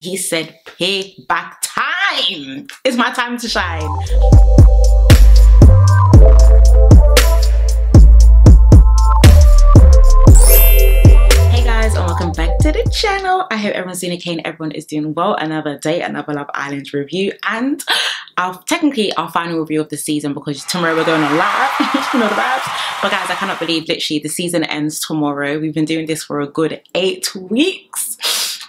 He said, payback time. It's my time to shine. Hey guys, and welcome back to the channel. I hope everyone's doing okay and everyone is doing well. Another day, another Love Island review, and technically our final review of the season, because tomorrow we're going on live. You know the vibes. But guys, I cannot believe literally the season ends tomorrow. We've been doing this for a good 8 weeks.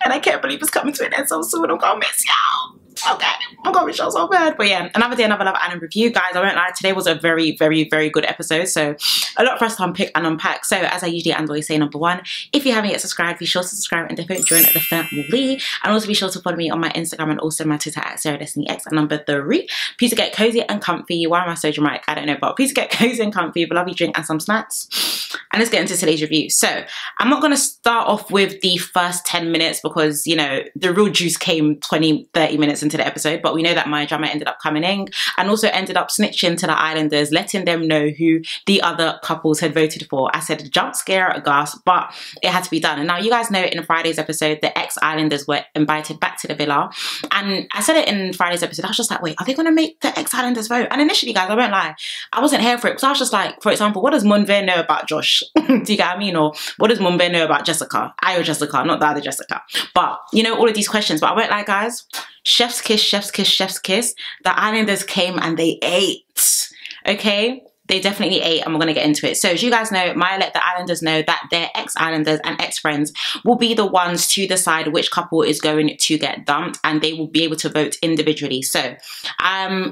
And I can't believe it's coming to an end so soon. I'm gonna miss y'all. Okay, I'm gonna miss y'all so bad. But yeah, another day, another Love Island review. Guys, I won't lie, today was a very, very, very good episode. So a lot for us to unpick and unpack. So as I usually and always say, number one, if you haven't yet subscribed, be sure to subscribe and definitely join the family. And also be sure to follow me on my Instagram and also my Twitter at SarahDestinyX. And number 3, please get cozy and comfy. Why am I so dramatic? I don't know, but please get cozy and comfy with a lovely drink and some snacks. And let's get into today's review. So I'm not going to start off with the first 10 minutes because, you know, the real juice came 20-30 minutes into the episode, but we know that my drama ended up coming in and also ended up snitching to the Islanders, letting them know who the other couples had voted for. I said jump scare, aghast, but it had to be done. And now you guys know in Friday's episode, the ex-Islanders were invited back to the villa. And I said it in Friday's episode, I was just like, wait, are they going to make the ex-Islanders vote? And initially, guys, I won't lie, I wasn't here for it because I was just like, for example, what does Munve know about Josh? Do you get what I mean? Or what does Munve know about Jessica? Ayo Jessica, not the other Jessica. But, you know, all of these questions. But I won't lie, guys, chef's kiss, chef's kiss, chef's kiss. The Islanders came and they ate, okay? They definitely ate, and we're going to get into it. So as you guys know, Maya let the Islanders know that their ex-Islanders and ex-friends will be the ones to decide which couple is going to get dumped, and they will be able to vote individually. So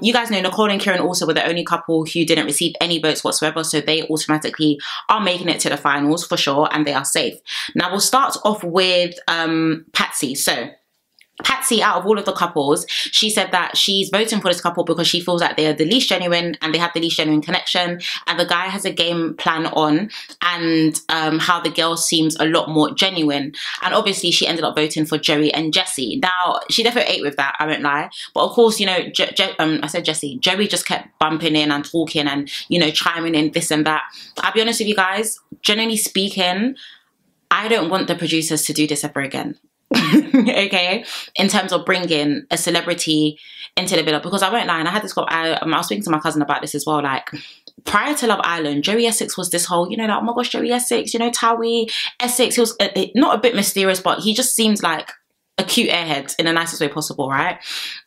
you guys know Nicole and Kieran also were the only couple who didn't receive any votes whatsoever, so they automatically are making it to the finals for sure, and they are safe. Now we'll start off with Patsy. So Patsy, out of all of the couples, she said that she's voting for this couple because she feels like they are the least genuine and they have the least genuine connection, and the guy has a game plan on, and how the girl seems a lot more genuine. And obviously she ended up voting for Joey and Jessy. Now she definitely ate with that, I won't lie, but of course, you know, I said Jessy, Joey just kept bumping in and talking and, you know, chiming in this and that. I'll be honest with you guys, generally speaking, I don't want the producers to do this ever again. Okay, in terms of bringing a celebrity into the villa, because I won't lie, and I had this I was speaking to my cousin about this as well, like prior to Love Island, Joey Essex was this whole, you know, like, oh my gosh, Joey Essex, you know, Towie Essex, he was not a bit mysterious, but he just seems like a cute airhead in the nicest way possible, right?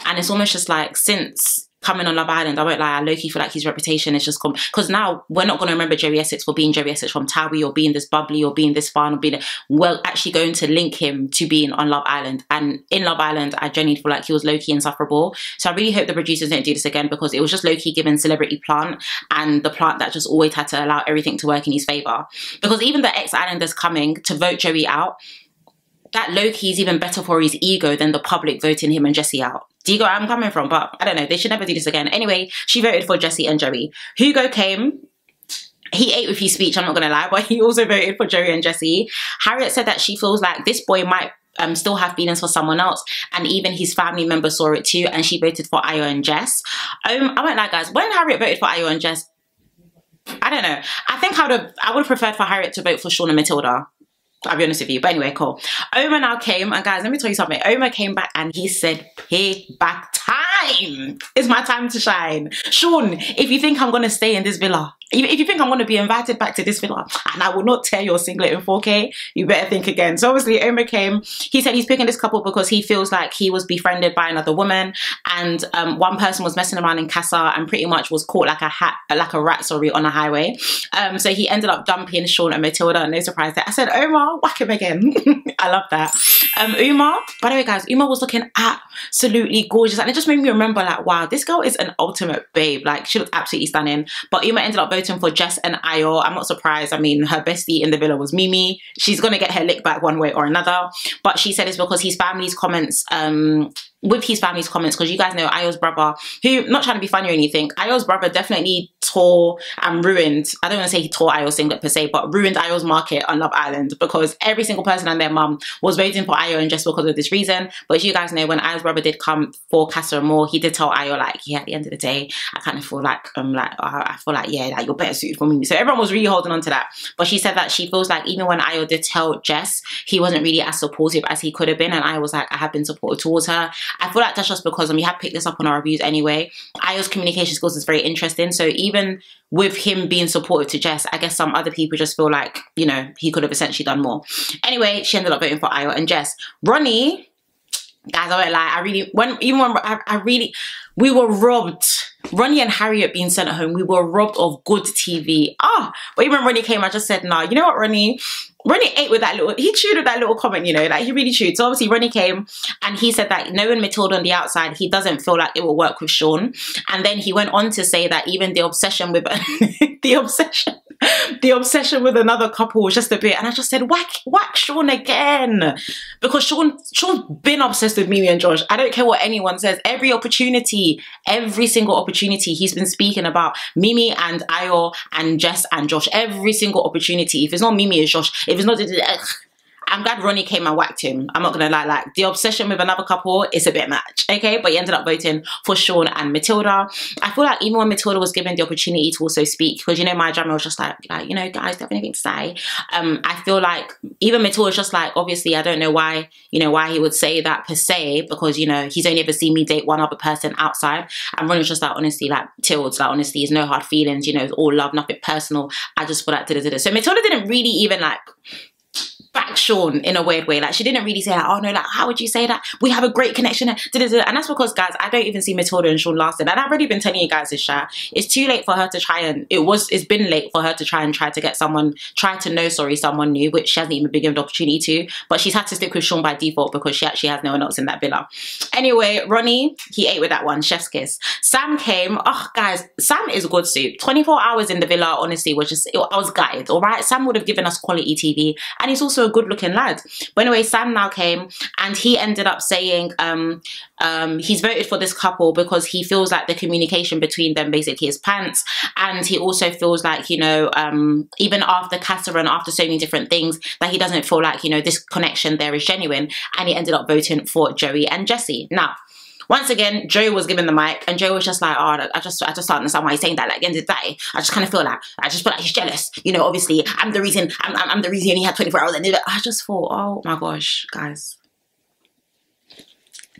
And it's almost just like, since coming on Love Island, I won't lie, I low-key feel like his reputation is just come, because now we're not going to remember Joey Essex for being Joey Essex from Towie, or being this bubbly, or being this fun, or being, we're actually going to link him to being on Love Island. And in Love Island, I genuinely feel like he was low-key insufferable. So I really hope the producers don't do this again, because it was just low-key given celebrity plant, and the plant that just always had to allow everything to work in his favour. Because even the ex-Islanders coming to vote Joey out, that low-key is even better for his ego than the public voting him and Jessy out. Do you get where I'm coming from? But I don't know, they should never do this again. Anyway, she voted for Jessy and Joey. Hugo came. He ate with his speech, I'm not going to lie, but he also voted for Joey and Jessy. Harriet said that she feels like this boy might still have feelings for someone else, and even his family members saw it too, and she voted for Ayo and Jess. I won't lie, guys, when Harriet voted for Ayo and Jess, I don't know. I think I would have preferred for Harriet to vote for Sean and Matilda. I'll be honest with you, but anyway, cool. Omar now came, and guys, let me tell you something. Omar came back and he said, payback time. It's my time to shine. Sean, if you think I'm going to stay in this villa, if you think I'm going to be invited back to this villa and I will not tear your singlet in 4K, you better think again. So obviously Omar came, he said he's picking this couple because he feels like he was befriended by another woman, and one person was messing around in Casa and pretty much was caught like a rat, sorry, on a highway. So he ended up dumping Sean and Matilda, and no surprise there. I said, Omar, whack him again. I love that. Uma, by the way, guys, Uma was looking absolutely gorgeous, and it just made me remember, like, wow, this girl is an ultimate babe. Like, she looked absolutely stunning. But Uma ended up voting for Jess and Ayo. I'm not surprised. I mean, her bestie in the villa was Mimi. She's gonna get her lick back one way or another. But she said it's because his family's comments with his family's comments, because you guys know Ayo's brother, who, not trying to be funny or anything, Ayo's brother definitely tore and ruined, I don't want to say he tore Ayo's singlet per se, but ruined Ayo's market on Love Island, because every single person and their mum was voting for Ayo, and just because of this reason. But as you guys know, when Ayo's brother did come for Casa Amor, he did tell Ayo, like, yeah, at the end of the day, I kind of feel like, I feel like, yeah, like, you're better suited for me. So everyone was really holding on to that. But she said that she feels like even when Ayo did tell Jess, he wasn't really as supportive as he could have been, and Ayo was like, I have been supportive towards her. I feel like that's just because, and we have picked this up on our reviews anyway, Ayo's communication skills is very interesting. So even with him being supportive to Jess, I guess some other people just feel like, you know, he could have essentially done more. Anyway, she ended up voting for Ayo and Jess. Ronnie, guys, I won't lie, we were robbed. Ronnie and Harriet being sent home, we were robbed of good TV. But even when Ronnie came, I just said, nah, you know what, Ronnie ate with that little, he chewed with that little comment, you know, like he really chewed. So obviously Ronnie came and he said that knowing Matilda on the outside, he doesn't feel like it will work with Sean. And then he went on to say that even the obsession with, the obsession with another couple was just a bit, and I just said, whack Sean again. Because Sean's been obsessed with Mimi and Josh. I don't care what anyone says. Every single opportunity, he's been speaking about Mimi and Ayo and Jess and Josh. Every single opportunity. If it's not Mimi, it's Josh. If it's not, I'm glad Ronnie came and whacked him. I'm not gonna lie, like the obsession with another couple is a bit much, okay? But he ended up voting for Sean and Matilda. I feel like even when Matilda was given the opportunity to also speak, because you know my drama was just like, you know, guys, do you have anything to say? I feel like even Matilda was just like, obviously, I don't know why, you know, why he would say that per se, because you know he's only ever seen me date one other person outside. And Ronnie was just like, honestly, like Tilds, like honestly, there's no hard feelings, you know, it's all love, nothing personal. I just feel like So Matilda didn't really even like back Sean in a weird way. Like she didn't really say like, oh no, like how would you say that? We have a great connection. And that's because, guys, I don't even see Matilda and Sean lasting. And I've already been telling you guys this, it's too late for her to try and, it's been late for her to try to get someone, someone new, which she hasn't even been given the opportunity to. But she's had to stick with Sean by default because she actually has no one else in that villa. Anyway, Ronnie, he ate with that one, chef's kiss. Sam came, oh guys, Sam is good soup. 24 hours in the villa, honestly, I was gutted, all right? Sam would have given us quality TV, and he's also a good looking lad. But anyway, Sam now came and he ended up saying he's voted for this couple because he feels like the communication between them basically is pants, and he also feels like, you know, even after Casa and after so many different things, that he doesn't feel like, you know, this connection there is genuine, and he ended up voting for Joey and Jessy. Now, once again, Joey was given the mic, and Joey was just like, oh, I just don't understand why he's saying that. Like, at the end of the day, I just kind of feel like, he's jealous. You know, obviously, I'm the reason he only had 24 hours. And I just thought, oh my gosh, guys.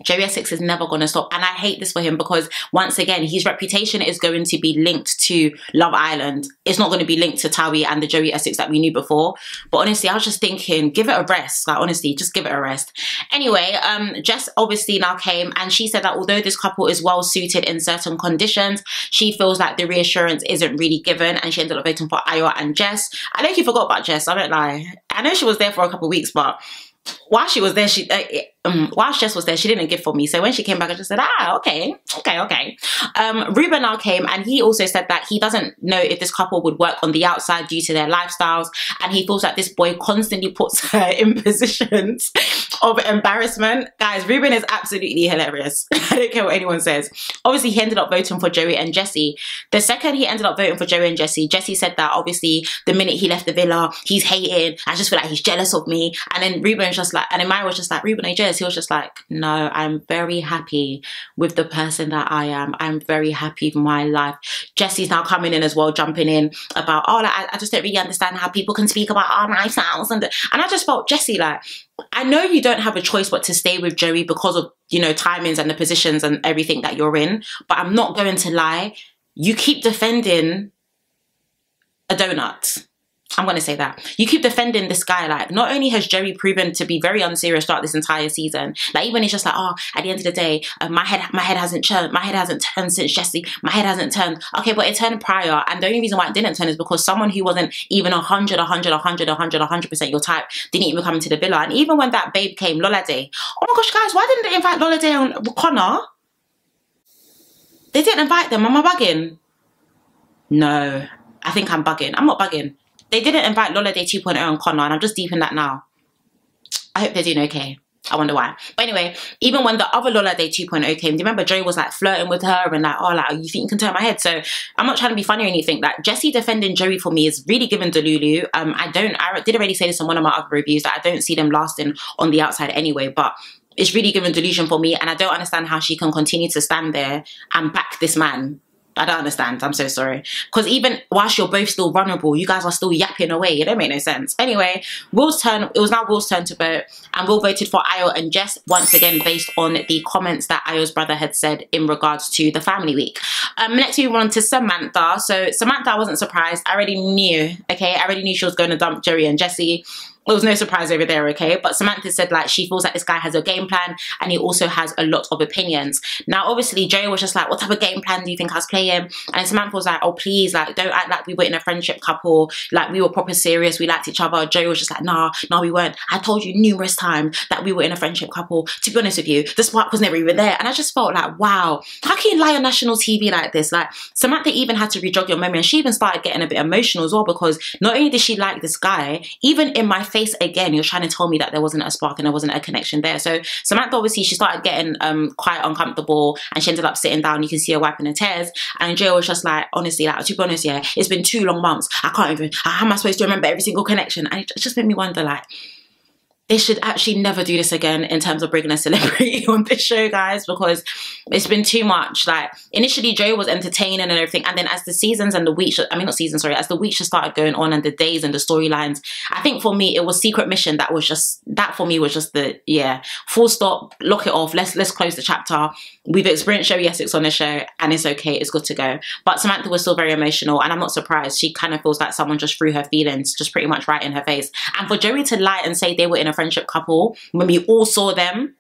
Joey Essex is never going to stop, and I hate this for him because once again his reputation is going to be linked to Love Island. It's not going to be linked to Towie and the Joey Essex that we knew before. But honestly, I was just thinking, give it a rest. Like honestly, just give it a rest. Anyway, Jess obviously now came and she said that although this couple is well suited in certain conditions, she feels like the reassurance isn't really given, and she ended up voting for Ayo and Jess. I know you forgot about Jess, I don't lie. I know she was there for a couple of weeks, but while she was there, while Jess was there, she didn't give for me. So when she came back, I just said, okay. Ruben now came, and he also said that he doesn't know if this couple would work on the outside due to their lifestyles, and he feels that this boy constantly puts her in positions of embarrassment. Guys, Ruben is absolutely hilarious. I don't care what anyone says. Obviously, he ended up voting for Joey and Jessy. The second he ended up voting for Joey and Jessy, Jessy said that obviously the minute he left the villa, he's hating. I just feel like he's jealous of me. And then Ruben was just like, and then Maya was just like, Ruben and Jess, he was just like, no, I'm very happy with the person that I am. I'm very happy with my life. Jessy's now coming in as well, jumping in about, oh, like, I just don't really understand how people can speak about our lifestyles. And I just felt, Jessy, like, I know you don't have a choice but to stay with Joey because of, you know, timings and the positions and everything that you're in. But I'm not going to lie. You keep defending a donut. I'm going to say that. You keep defending this guy. Like, not only has Joey proven to be very unserious throughout this entire season, like even it's just like, oh, at the end of the day, my head hasn't turned. My head hasn't turned since Jessy. My head hasn't turned. Okay, but it turned prior. And the only reason why it didn't turn is because someone who wasn't even 100% your type didn't even come into the villa. And even when that babe came, Lolade. Oh my gosh, guys, why didn't they invite Lolade and Connor? They didn't invite them. Am I bugging? No, I think I'm bugging. I'm not bugging. They didn't invite Lolade 2.0 and Connor, and I'm just deep in that now. I hope they're doing okay. I wonder why. But anyway, even when the other Lola Day 2.0 came, do you remember Joey was like flirting with her and like, oh, like, you think you can turn my head? So I'm not trying to be funny or anything. Like, Jessy defending Joey for me is really giving Delulu. I did already say this in one of my other reviews that I don't see them lasting on the outside anyway, but it's really giving delusion for me, and I don't understand how she can continue to stand there and back this man. I don't understand. I'm so sorry. Because even whilst you're both still vulnerable, you guys are still yapping away. It don't make no sense. Anyway, Will's turn. It was now Will's turn to vote. And Will voted for Ayo and Jess once again based on the comments that Ayo's brother had said in regards to the family week. Next we move on to Samantha. So Samantha, I wasn't surprised. I already knew, okay? I already knew she was going to dump Joey and Jessy. There was no surprise over there, okay? But Samantha said like she feels like this guy has a game plan and he also has a lot of opinions. Now, obviously, Joey was just like, what type of game plan do you think I was playing? And Samantha was like, oh, please, like, don't act like we were in a friendship couple. Like, we were proper serious. We liked each other. Joey was just like, nah, we weren't. I told you numerous times that we were in a friendship couple. To be honest with you, the spark was never even there. And I just felt like, wow, how can you lie on national TV like this? Like, Samantha even had to re-jog your memory, and she even started getting a bit emotional as well, because not only did she like this guy, even in my face again, you're trying to tell me that there wasn't a spark and there wasn't a connection there. So Samantha, obviously, she started getting quite uncomfortable, and she ended up sitting down. You can see her wiping her tears, and Joey was just like, honestly, like, to be honest, yeah, it's been 2 long months. I can't even, how am I supposed to remember every single connection? And it just made me wonder, like, they should actually never do this again in terms of bringing a celebrity on this show, guys, because it's been too much. Like, initially, Joey was entertaining and everything, and then as the seasons and the weeks, I mean, not seasons, sorry, as the weeks just started going on and the days and the storylines, I think for me, it was Secret Mission that was just, that for me was just the, yeah, full stop, lock it off, let's close the chapter. We've experienced Joey Essex on the show, and it's okay, it's good to go. But Samantha was still very emotional, and I'm not surprised. She kind of feels like someone just threw her feelings just pretty much right in her face. And for Joey to lie and say they were in a friendship couple when we all saw them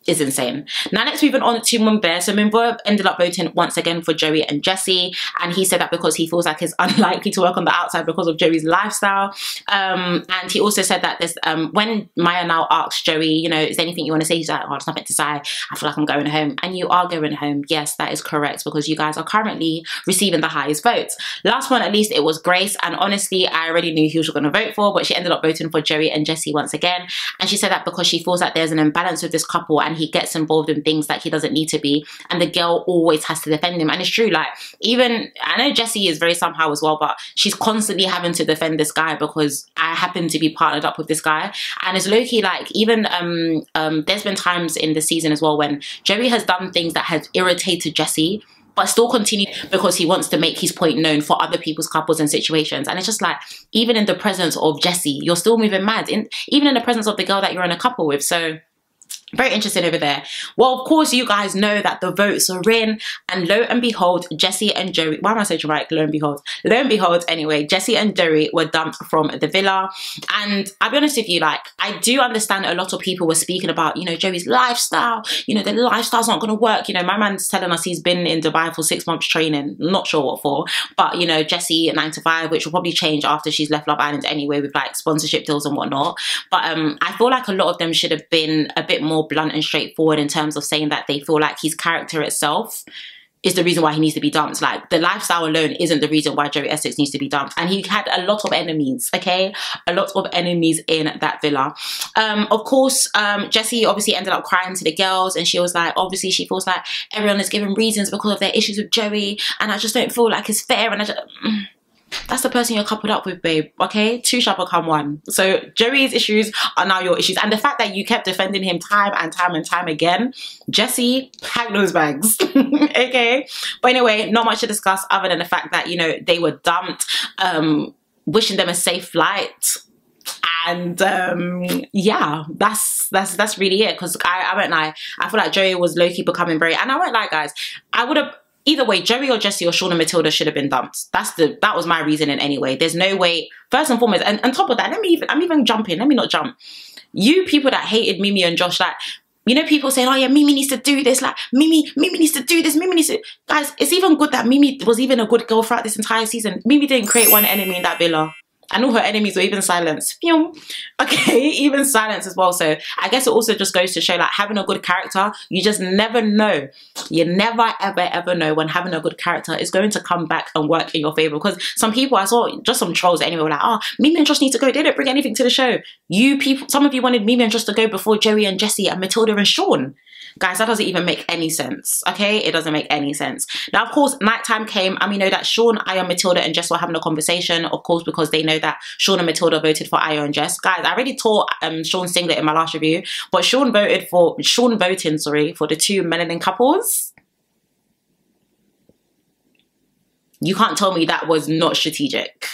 is insane. Now let's move on to Mumbe. So Mumbe ended up voting once again for Joey and Jessy, and he said that because he feels like it's unlikely to work on the outside because of Joey's lifestyle. And he also said that there's when Maya now asks Joey, you know, is there anything you want to say? He's like, oh, there's nothing to say. I feel like I'm going home. And you are going home. Yes, that is correct, because you guys are currently receiving the highest votes. Last one, at least, it was Grace, and honestly, I already knew who she was going to vote for, but she ended up voting for Joey and Jessy once again. And she said that because she feels that there's an imbalance with this couple, and he gets involved in things that he doesn't need to be, and the girl always has to defend him. And it's true, like, even, I know Jessy is very somehow as well, but she's constantly having to defend this guy because I happen to be partnered up with this guy. And it's low-key, like, even there's been times in the season as well when Joey has done things that has irritated Jessy, but still continue because he wants to make his point known for other people's couples and situations. And it's just like, even in the presence of Jessy, you're still moving mad, even in the presence of the girl that you're in a couple with. So very interesting over there. Well, of course, you guys know that the votes are in, and lo and behold, Jessy and Joey, why am I so dramatic? Lo and behold, anyway, Jessy and Joey were dumped from the villa. And I'll be honest with you, like, I do understand a lot of people were speaking about, you know, Joey's lifestyle, you know, the lifestyle's not going to work. You know, my man's telling us he's been in Dubai for 6 months training, not sure what for, but, you know, Jessy at 9 to 5, which will probably change after she's left Love Island anyway, with like sponsorship deals and whatnot. But I feel like a lot of them should have been a bit more blunt and straightforward in terms of saying that they feel like his character itself is the reason why he needs to be dumped. Like, the lifestyle alone isn't the reason why Joey Essex needs to be dumped. And he had a lot of enemies, okay? A lot of enemies in that villa. Of course, Jessy obviously ended up crying to the girls, and she was like, obviously she feels like everyone is giving reasons because of their issues with Joey, and I just don't feel like it's fair. And I just... that's the person you're coupled up with, babe, okay? 2 shall become 1. So Joey's issues are now your issues. And the fact that you kept defending him time and time again, Jessy, pack those bags, okay? But anyway, not much to discuss other than the fact that, you know, they were dumped, wishing them a safe flight. And yeah, that's really it. Because I won't lie, I feel like Joey was low-key becoming very, and I won't lie, guys, I would have, either way, Joey or Jessy or Sean and Matilda should have been dumped. That was my reasoning anyway. There's no way, first and foremost, and on top of that, I'm even jumping, let me not jump. You people that hated Mimi and Josh, like, you know, people saying, oh yeah, Mimi needs to do this, like, Mimi needs to do this, Mimi needs to, guys, it's even good that Mimi was even a good girl throughout this entire season. Mimi didn't create one enemy in that villa. And all her enemies were even silenced. Okay, even silenced as well. So I guess it also just goes to show, like, having a good character, you just never know. You never ever know when having a good character is going to come back and work in your favor. Because some people, I saw just some trolls anyway, were like, oh, Mimi and Josh need to go. They didn't bring anything to the show. You people, some of you wanted Mimi and Josh to go before Joey and Jessy and Matilda and Sean. Guys, that doesn't even make any sense, okay? It doesn't make any sense. Now, of course, nighttime came and we know that Sean, Ayo, Matilda and Jess were having a conversation, of course, because they know that Sean and Matilda voted for Ayo and Jess. Guys, I already taught Sean Singlet in my last review, but Sean voting for the two melanin couples. You can't tell me that was not strategic.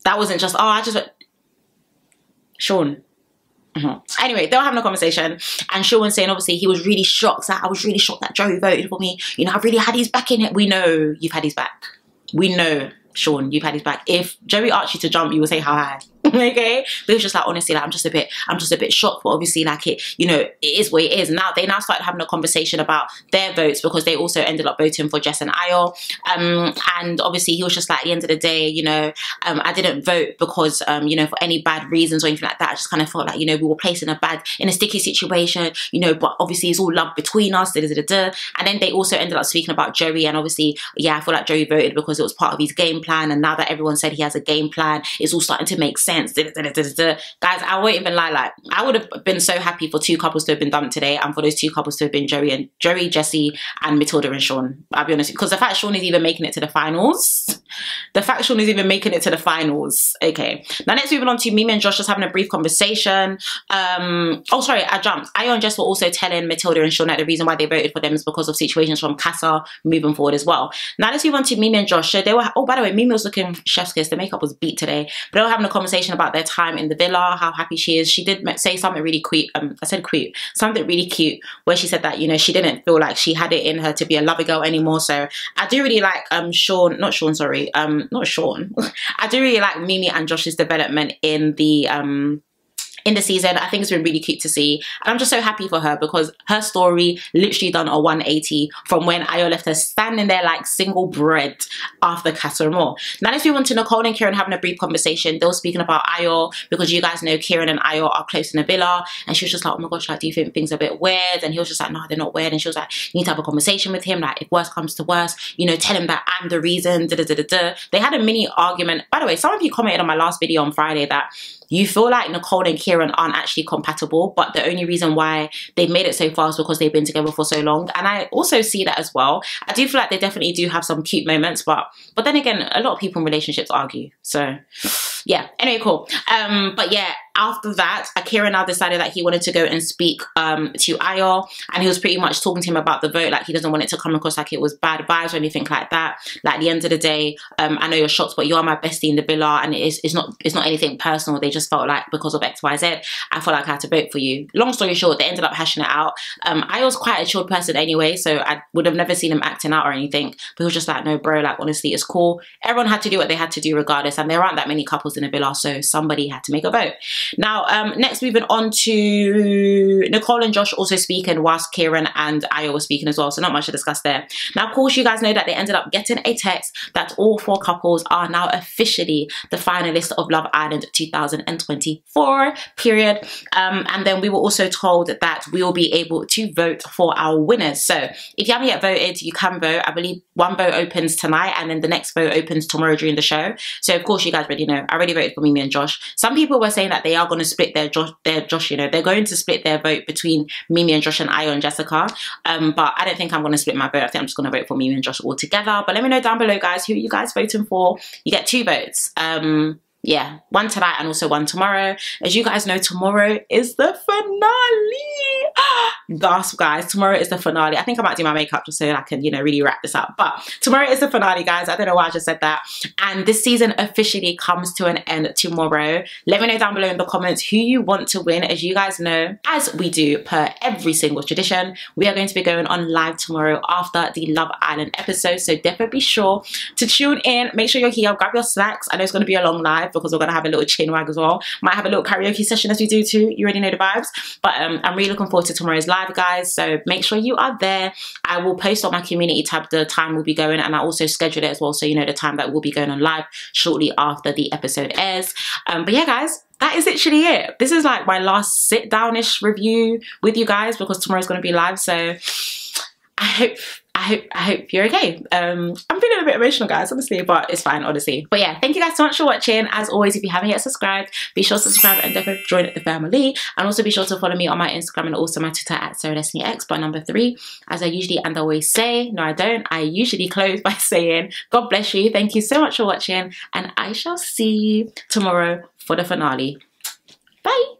That wasn't just, oh, I just... Sean. Anyway, they were having a conversation and Sean was saying obviously he was really shocked that I was really shocked that Joey voted for me. You know, I really had his back in it. We know you've had his back. We know, Sean, you've had his back. If Joey asked you to jump, you would say hi. Okay, but it was just like, honestly, like, I'm just a bit shocked, but obviously, like, it, you know, it is what it is. Now they started having a conversation about their votes because they also ended up voting for Jess and Ayo, and obviously he was just like, at the end of the day, you know, I didn't vote because you know, for any bad reasons or anything like that. I just kind of felt like, you know, we were placed in a sticky situation, you know, but obviously it's all love between us, and then they also ended up speaking about Joey, and obviously, yeah, I feel like Joey voted because it was part of his game plan, and now that everyone said he has a game plan, it's all starting to make sense. Guys, I won't even lie, like, I would have been so happy for two couples to have been dumped today and for those two couples to have been Joey, Jessy and Matilda and Sean. I'll be honest, because the fact Sean is even making it to the finals, okay. Now let's move on to Mimi and Josh just having a brief conversation. Oh sorry, I jumped. Ayo and Jess were also telling Matilda and Sean that the reason why they voted for them is because of situations from Casa moving forward as well. Now let's move on to Mimi and Josh. So they were, oh by the way, Mimi was looking chef's kiss. The makeup was beat today, but they were having a conversation about their time in the villa, how happy she is. She did say something really cute, something really cute, where she said that, you know, she didn't feel like she had it in her to be a lover girl anymore. So I do really like I do really like Mimi and Josh's development in the season. I think it's been really cute to see, and I'm just so happy for her because her story literally done a 180 from when Ayo left her standing there like single bread after Casa Amor. Now let's move on to Nicole and Kieran having a brief conversation. They were speaking about Ayo because you guys know Kieran and Ayo are close in the villa, and she was just like, oh my gosh, like, do you think things are a bit weird? And he was just like, no, they're not weird. And she was like, you need to have a conversation with him, like, if worst comes to worst, you know, tell him that I'm the reason. They had a mini argument. By the way, some of you commented on my last video on Friday that you feel like Nicole and Kieran aren't actually compatible, but the only reason why they've made it so far is because they've been together for so long. And I also see that as well. I do feel like they definitely do have some cute moments, but then again, a lot of people in relationships argue. So yeah, anyway, cool. But yeah, after that, Kieran now decided that he wanted to go and speak to Ayo, and he was pretty much talking to him about the vote. Like, he doesn't want it to come across like it was bad vibes or anything like that. Like, at the end of the day, I know you're shocked, but you are my bestie in the villa, and it's not anything personal. They just felt like because of XYZ, I felt like I had to vote for you. Long story short, they ended up hashing it out. Ayo's quite a chilled person anyway, so I would have never seen him acting out or anything. But he was just like, no, bro, like, honestly, it's cool. Everyone had to do what they had to do regardless, and there aren't that many couples in the villa, so somebody had to make a vote. Now, next moving on to Nicole and Josh also speaking whilst Kieran and Ayo were speaking as well, so not much to discuss there. Now, of course, you guys know that they ended up getting a text that all four couples are now officially the finalists of Love Island 2024, period. And then we were also told that we will be able to vote for our winners. So if you haven't yet voted, you can vote. I believe one vote opens tonight, and then the next vote opens tomorrow during the show. So of course, you guys already know, I already voted for Mimi and Josh. Some people were saying that they are going to split their Josh, you know, they're going to split their vote between Mimi and Josh and Ayo and Jessica. But I don't think I'm going to split my vote. I think I'm just going to vote for Mimi and Josh all together. But let me know down below, guys, who are you guys voting for? You get 2 votes. Yeah, one tonight and also one tomorrow. As you guys know, tomorrow is the finale. Gasp, guys, tomorrow is the finale. I think I might do my makeup just so I can, you know, really wrap this up. But tomorrow is the finale, guys. I don't know why I just said that. And this season officially comes to an end tomorrow. Let me know down below in the comments who you want to win. As you guys know, as we do per every single tradition, we are going to be going on live tomorrow after the Love Island episode. So definitely be sure to tune in. Make sure you're here. Grab your snacks. I know it's going to be a long live because we're going to have a little chin wag as well. Might have a little karaoke session as we do too. You already know the vibes. But I'm really looking forward to tomorrow's live. live, guys, so make sure you are there. I will post on my community tab the time we'll be going, and I also schedule it as well, so you know the time that we'll be going on live shortly after the episode airs. But yeah, guys, that is literally it. This is like my last sit downish review with you guys because tomorrow's going to be live, so I hope you're okay. I'm feeling a bit emotional, guys, honestly, but it's fine, honestly. But yeah, thank you guys so much for watching. As always, if you haven't yet subscribed, be sure to subscribe and definitely join the family. And also be sure to follow me on my Instagram and also my Twitter at SarahDestinyX by number 3. As I usually and always say, no I don't, I usually close by saying, God bless you. Thank you so much for watching, and I shall see you tomorrow for the finale. Bye.